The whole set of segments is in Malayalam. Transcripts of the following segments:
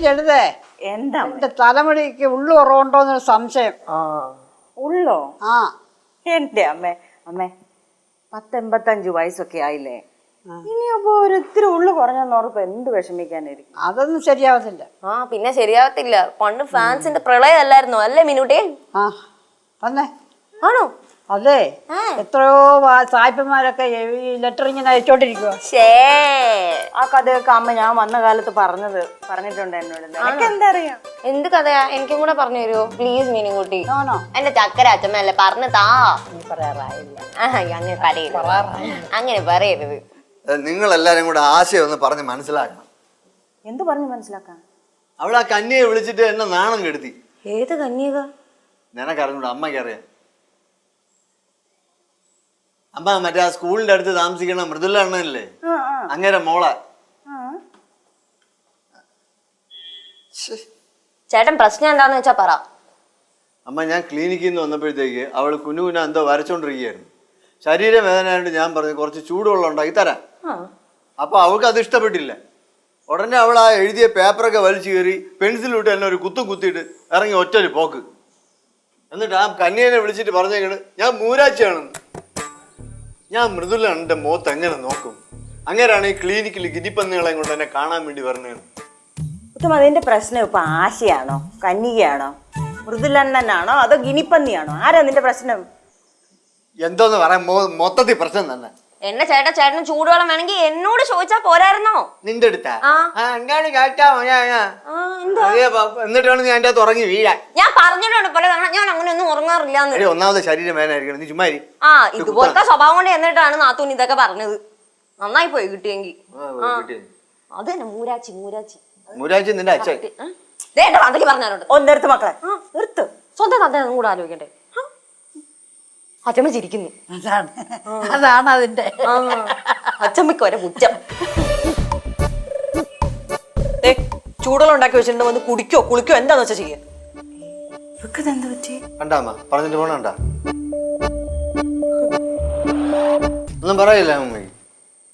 ലളിതേ, എന്താ എന്റെ തലമുടിക്ക് ഉള്ളു കുറവുണ്ടോന്നൊരു സംശയം. ഉള്ളോ? ആ, എന്റെ അമ്മേ, 85 വയസ്സൊക്കെ ആയില്ലേ? ഇനിയപ്പോ ഒരിത്തിരി ഉള്ളു കുറഞ്ഞെന്നോർപ്പ് എന്ത് വിഷമിക്കാനായിരിക്കും? അതൊന്നും ശരിയാവത്തില്ല. പിന്നെ ശരിയാവത്തില്ല. പണ്ട് ഫാൻസിന്റെ പ്രളയം അല്ലായിരുന്നോ? അല്ലേ മിനുട്ടേ? ആ തന്നെ ആണോ? അതെ, എത്രയോ സായിപ്പന്മാരൊക്കെ ഈ ലെറ്റർ ഇങ്ങനെ അയച്ചോണ്ടിരിക്കുക. ആ കഥയൊക്കെ അമ്മ ഞാൻ വന്ന കാലത്ത് പറഞ്ഞിട്ടുണ്ട് എന്നോട്. എനിക്ക് എന്താ അറിയാം? എന്ത് കഥയാ? എനിക്കും കൂടെ പറഞ്ഞു തരുമോ പ്ലീസ് മീനുകുട്ടി? ആണോ? എന്റെ ചക്കര അച്ഛമ്മല്ലേ പറഞ്ഞു താ. പറയാറായില്ല. അങ്ങനെ പറയരുത്. നിങ്ങൾ എല്ലാരും കൂടെ ആശയം ഒന്ന് പറഞ്ഞ് മനസ്സിലാക്കണം. എന്ത് പറഞ്ഞു മനസ്സിലാക്കാൻ? അവൾ ആ കന്യയെ വിളിച്ചിട്ട് എന്നെ നാണം കെടുത്തി. ഏത് കന്യക? നിനക്കറിഞ്ഞൂടാ, അമ്മയ്ക്കറിയാം. അമ്മ മറ്റേ ആ സ്കൂളിന്റെ അടുത്ത് താമസിക്കണ മൃദുല അണ്ണനല്ലേ, അങ്ങനെ മോളെ. ചേട്ടൻ പ്രശ്നം എന്താന്ന് വെച്ചാ പറ. അമ്മ, ഞാൻ ക്ലിനിക്കിൽ നിന്ന് വന്നപ്പോഴത്തേക്ക് അവൾ കുനുകുന എന്തോ വരച്ചോണ്ടിരിക്കുകയായിരുന്നു. ശരീരവേദനയായിട്ട് ഞാൻ പറഞ്ഞു കുറച്ച് ചൂടുവെള്ളം ഉണ്ടാക്കി തരാം. അപ്പൊ അവൾക്ക് അത് ഇഷ്ടപ്പെട്ടില്ല. ഉടനെ അവൾ ആ എഴുതിയ പേപ്പറൊക്കെ വലിച്ചു കയറി പെൻസിലിട്ട് എന്നെ ഒരു കുത്തും കുത്തിയിട്ട് ഇറങ്ങി ഒറ്റൊരു പോക്ക്. എന്നിട്ട് ആ കന്യനെ വിളിച്ചിട്ട് പറഞ്ഞേക്കണ് ഞാൻ മൂരാച്ചിയാണെന്ന്. ഞാൻ മൃദുല എൻ്റെ മുഖത്ത് എങ്ങനെ നോക്കും? അങ്ങനെയാണ് ഈ ക്ലിനിക്കിൽ ഗിരിപ്പന്നികളെ കൊണ്ട് എന്നെ കാണാൻ വേണ്ടി പറഞ്ഞത്. ഉത്തമ, അതിന്റെ പ്രശ്നം ഇപ്പൊ ആശയാണോ, കന്യകയാണോ, മൃദുലണ്ണനാണോ, അതോ ഗിനിപ്പന്നിയാണോ? ആരാ നിന്റെ പ്രശ്നം? എന്തോന്ന് പറയാൻ മൊത്തത്തിൽ പ്രശ്നം തന്നെ. എന്നെ ചേട്ടന് ചൂടുവെള്ളം വേണമെങ്കിൽ എന്നോട് ചോദിച്ചാ പോരായിരുന്നോ? നിന്റെ അടുത്താ? എന്നിട്ടാണ് നീ അതിന്റെ അകത്ത് ഉറങ്ങി വീഴാൻ. ഞാൻ പറഞ്ഞിട്ടുണ്ട് പല തവണ, ഞാൻ അങ്ങനെ ഒന്നും ഉറങ്ങാറില്ല. ഒന്നാമത് ശരീരം വേദനയായിരിക്കണം, നീ ചുമ്മാ. ഇതുപോലത്തെ സ്വഭാവം കൊണ്ട് എന്നിട്ടാണ് നാത്തൂൻ ഇതൊക്കെ പറഞ്ഞത്. നന്നായി പോയി കിട്ടിയെങ്കിൽ. അത് തന്നെ മൂരാച്ചി. മൂരാച്ചി നിന്റെ അച്ഛൻ. അതൊക്കെ പറഞ്ഞാലുണ്ട്. ഒന്നെടുത്ത് മക്കളെ നിർത്ത്. സ്വന്തം കഥ കൂടെ ആലോചിക്കണ്ടേ? അച്ഛമ്മ ചിരിക്കുന്നു. അതാണ് അതിന്റെ. അച്ഛമ്മക്ക് വരെ പുച്ഛം. ചൂടുവെള്ളം ഉണ്ടാക്കി വെച്ചിട്ടുണ്ട്, വന്ന് കുടിക്കോ കുളിക്കോ എന്താന്ന് വെച്ചാ ചെയ്യാ. കണ്ടാമ്മ പറഞ്ഞിട്ട് പോണണ്ട. ഒന്നും പറയില്ല അമ്മ.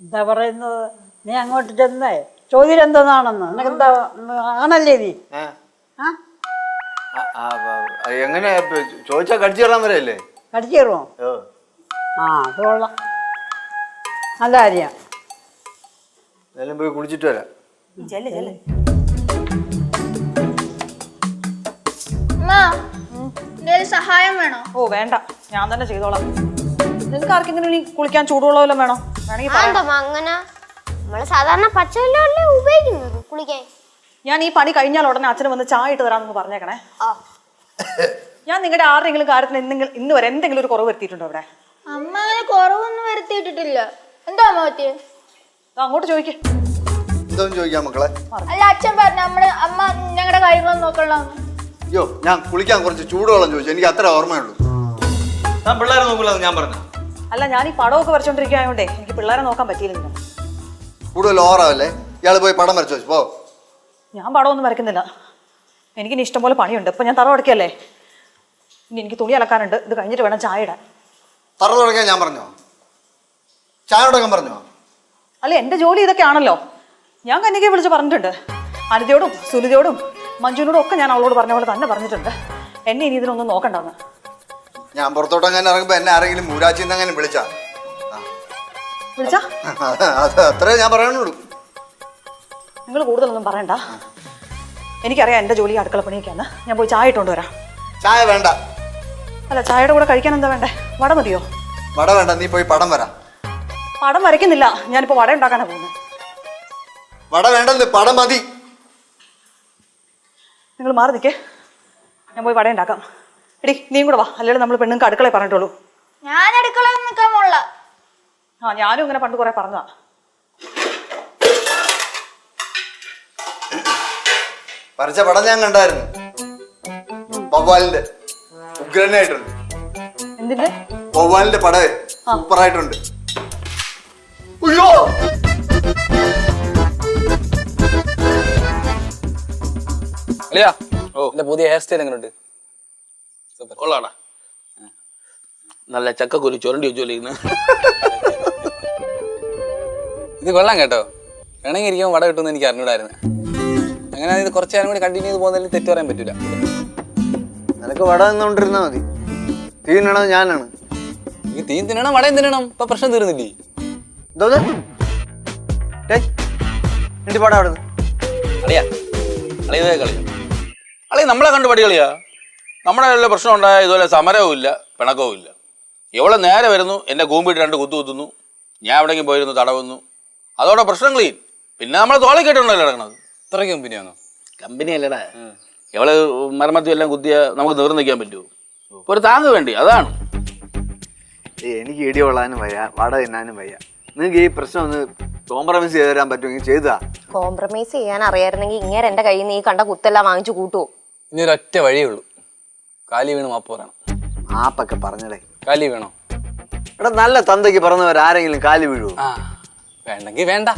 എന്താ പറയുന്നത്? നീ അങ്ങോട്ട് ചെന്നേ ചോദ്യം എന്തോന്നാണെന്ന്. നിനക്കെന്താ ആണല്ലേ നീ? എങ്ങനെ ചോദിച്ചാ കടിച്ചു കയറാൻ വരെയല്ലേ? കടിച്ചു കയറുമോ? ആ, അത് കൊള്ളാം, നല്ല കാര്യം. എന്തായാലും പോയി കുടിച്ചിട്ട് വരാം. സഹായം വേണോ? ഓ വേണ്ട, ഞാൻ തന്നെ ചെയ്തോളാം. നിനക്ക് ആർക്കെങ്കിലും കുളിക്കാൻ ചൂടുവെള്ളം വേണോ? അങ്ങനെ നമ്മള് സാധാരണ പച്ചവെള്ളമല്ലേ ഉപയോഗിക്കുന്നത് കുളിക്കാൻ. ഞാൻ ഈ പണി കഴിഞ്ഞാൽ ഉടനെ അച്ഛന് വന്ന് ചായ ഇട്ട് തരാമെന്ന് പറഞ്ഞേക്കണേ. ഞാൻ നിങ്ങളുടെ ആരുടെയെങ്കിലും കാര്യത്തിന് ഇന്ന് വരെ എന്തെങ്കിലും ഒരു കുറവ് വരുത്തിയിട്ടുണ്ടോ ഇവിടെ? അമ്മ അങ്ങനെ കുറവൊന്നും വരുത്തിയിട്ടില്ല. എന്താ അമ്മ പറ്റിയത്? അങ്ങോട്ട് ചോദിക്കേ. എന്തോന്ന് ചോദിക്കാം മക്കളെ? അല്ല, അച്ഛൻ പറഞ്ഞു അമ്മ ഞങ്ങളുടെ കാര്യങ്ങളൊന്നും നോക്കണം. അയ്യോ, ഞാൻ കുളിക്കാൻ കുറച്ച് ചൂടുവെള്ളം ചോദിച്ചു, എനിക്ക് അത്ര ഓർമ്മയുള്ളൂ. ഞാൻ പിള്ളേരെ നോക്കില്ല ഞാൻ പറഞ്ഞു. അല്ല, ഞാൻ ഈ പടമൊക്കെ വരച്ചോണ്ടിരിക്കുകയായോണ്ടേ എനിക്ക് പിള്ളേരെ നോക്കാൻ പറ്റിയില്ല. കൂടുതൽ ഓറാവല്ലേ? ഇയാള് പോയി പടം വരച്ചു പോ. ഞാൻ പടമൊന്നും വരയ്ക്കുന്നില്ല, എനിക്കിനി ഇഷ്ടംപോലെ പണിയുണ്ട്. ഇപ്പൊ ഞാൻ തറ ഉടക്കല്ലേ, ഇനി എനിക്ക് തുണി അലക്കാനുണ്ട്. ഇത് കഴിഞ്ഞിട്ട് വേണം ചായ ഇടാൻ. തറ തുടങ്ങാൻ ഞാൻ പറഞ്ഞോ? ചായ തുടങ്ങാൻ പറഞ്ഞോ? അല്ല, എന്റെ ജോലി ഇതൊക്കെ ആണല്ലോ. ഞാൻ കന്യകയെ വിളിച്ച് പറഞ്ഞിട്ടുണ്ട്. അനിതയോടും സുനിതയോടും മഞ്ജുവിനോടും ഒക്കെ ഞാൻ അവളോട് പറഞ്ഞ പോലെ തന്നെ പറഞ്ഞിട്ടുണ്ട് എന്നെ ഇനി ഇതിനൊന്നും നോക്കണ്ടെന്ന്. ഞാൻ പുറത്തോട്ട് അങ്ങനെ ഇറങ്ങുമ്പോ എന്നെ ആരെങ്കിലും മൂരാച്ചിന്ന് അങ്ങനെ വിളിച്ചാ അത്രേ ഞാൻ പറയാനുള്ളൂ. നിങ്ങൾ കൂടുതലൊന്നും പറയണ്ട. എനിക്കറിയാം എന്റെ ജോലി അടുക്കള പണിയൊക്കെയാണ്. ഞാൻ പോയി ചായ ഇട്ടുകൊണ്ട് വരാം. ചായ വേണ്ട. അല്ല, ചായയുടെ കൂടെ കഴിക്കാൻ എന്താ വേണ്ടേ? വട മതിയോ? വട വേണ്ട, നീ പോയി പടം വരാം. പടം വരയ്ക്കുന്നില്ല, ഞാനിപ്പോ വട ഉണ്ടാക്കാനാ പോകുന്നത്. വട വേണ്ടെന്ന്, പടം മതി. നിങ്ങൾ മാറി നിൽക്കേ, ഞാൻ പോയി വട ഉണ്ടാക്കാം. എടി നീയും കൂടെ വാ, അല്ലെങ്കിൽ നമ്മൾ പെണ്ണുങ്ങൾക്ക് അടുക്കളയെ പറഞ്ഞിട്ടുള്ളൂ. ഞാൻ അടുക്കളയിൽ നിൽക്കാൻ പോണില്ല. ഞാനും ഇങ്ങനെ പണ്ട് കുറെ പറഞ്ഞതാ. വരച്ച പടം ഞാൻ കണ്ടായിരുന്നു, വവ്വാലിന്റെ. ഉഗ്രനായിട്ടുണ്ട്. എന്തിന്റെ? വവ്വാലിന്റെ പടവേ സൂപ്പറായിട്ടുണ്ട്. അയ്യോ, പുതിയ ഹെയർ സ്റ്റൈൽ എങ്ങനെയുണ്ട്? കൊള്ളാടാ, നല്ല ചക്കക്കുരു ചുരണ്ടി വെച്ചോലിരിക്കുന്നു. ഇത് കൊള്ളാം കേട്ടോ. വേണമെങ്കിൽ ഇരിക്കുമ്പോൾ വട കിട്ടുമെന്ന് എനിക്ക് അറിഞ്ഞൂടായിരുന്നു. അങ്ങനെ ഇത് കുറച്ചു നേരം കൂടി കണ്ടിന്യൂ ചെയ്ത് പോകുന്നതിൽ തെറ്റ് പറയാൻ പറ്റൂല. നിനക്ക് വട നിന്നോണ്ടിരുന്നാ മതി. തീ തിന്നണത് ഞാനാണ്. ഈ തീ തിന്നണം വടയും തിന്നണം. ഇപ്പൊ പ്രശ്നം തീർന്നില്ലേ? എന്തോന്ന് എന്റെ പടം അവിടെ അളിയാ അളിയതേ കളിയാ. അളിയ നമ്മളെ കണ്ട് പടി കളിയാ. നമ്മുടെ വല്ല പ്രശ്നം ഉണ്ടായ ഇതുപോലെ സമരവും ഇല്ല പിണക്കവും ഇല്ല. എവളെ നേരെ വരുന്നു, എന്നെ കൂമ്പിട്ട് 2 കുത്തു കുത്തുന്നു, ഞാൻ എവിടെയെങ്കിലും പോയിരുന്നു തടവുന്നു, അതോടെ പ്രശ്നം ക്ലീൻ. പിന്നെ നമ്മൾ തോളി കേട്ടുണ്ടല്ലോ കിടക്കണത്. ഇത്ര കമ്പനിയാണോ? കമ്പനി അല്ലടാ. എവള് മരമത്തി എല്ലാം കുത്തിയ നമുക്ക് നിവർന്ന് നിൽക്കാൻ പറ്റുമോ? ഇപ്പൊ ഒരു താങ്ങ് വേണ്ടി, അതാണ്. എനിക്ക് ഇടി കൊള്ളാനും വയ്യ, വട തിന്നാനും വയ്യ. നിങ്ങൾക്ക് ഈ പ്രശ്നം ഒന്ന് കോംപ്രമൈസ് ചെയ്ത് തരാൻ പറ്റുമെങ്കിൽ ചെയ്താ. കോംപ്രമൈസ് ചെയ്യാൻ അറിയായിരുന്നെങ്കിൽ ഇങ്ങനെ എന്റെ കയ്യിൽ നിന്ന് ഈ കണ്ട കുത്തെല്ലാം വാങ്ങിച്ചു കൂട്ടുവോ? ഇനി ഒരൊറ്റ വഴിയേ ഉള്ളൂ. കാലി വീണ് മാപ്പ് പറയണം. മാപ്പൊക്കെ പറഞ്ഞടേ. കാലി വേണോ? എടാ നല്ല തന്തയ്ക്ക് പറഞ്ഞവർ ആരെങ്കിലും കാലി വീഴുവോ? വേണ്ടെങ്കിൽ വേണ്ട.